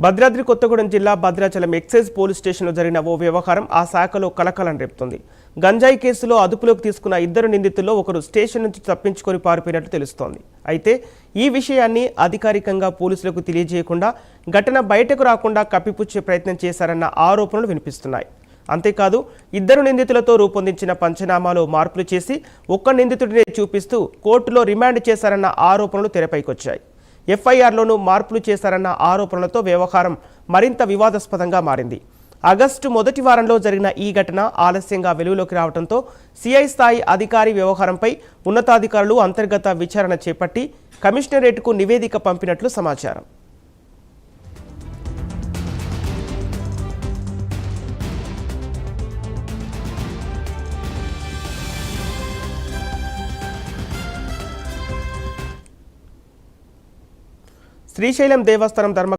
భద్రాద్రి కొత్తగూడెం జిల్లా Bhadrachalam excise police స్టేషన్లో జరిగిన ఓ వ్యవహారం ఆ శాఖలో కలకలం రేపుతోంది. గంజాయి కేసులో అదుపులోకి తీసుకున్న ఇద్దరు నిందితుల్లో ఒకరు స్టేషన్ నుంచి తప్పించుకొని పారిపోయినట్లు తెలుస్తోంది. అయితే ఈ విషయాన్ని అధికారికంగా పోలీసులకు తెలియజేయకుండా ఘటన బయటకు రాకుండా కప్పిపుచ్చే ప్రయత్నం చేశారన్న ఆరోపణలు వినిపిస్తున్నాయి. అంతేకాదు ఇద్దరు నిందితులతో రూపొందించిన పంచనామాలో మార్పులు చేసి ఒక్క నిందితుడినే చూపిస్తూ కోర్టులో రిమాండ్ చేశారన్న ఆరోపణలు తెరపైకొచ్చాయి. ఎఫ్ఐఆర్లోనూ మార్పులు చేశారన్న ఆరోపణలతో వ్యవహారం మరింత వివాదాస్పదంగా మారింది. ఆగస్టు మొదటి వారంలో జరిగిన ఈ ఘటన ఆలస్యంగా వెలుగులోకి రావడంతో సిఐ స్థాయి అధికారి వ్యవహారంపై ఉన్నతాధికారులు అంతర్గత విచారణ చేపట్టి కమిషనరేట్కు నివేదిక పంపినట్లు సమాచారం. శ్రీశైలం దేవస్థానం ధర్మ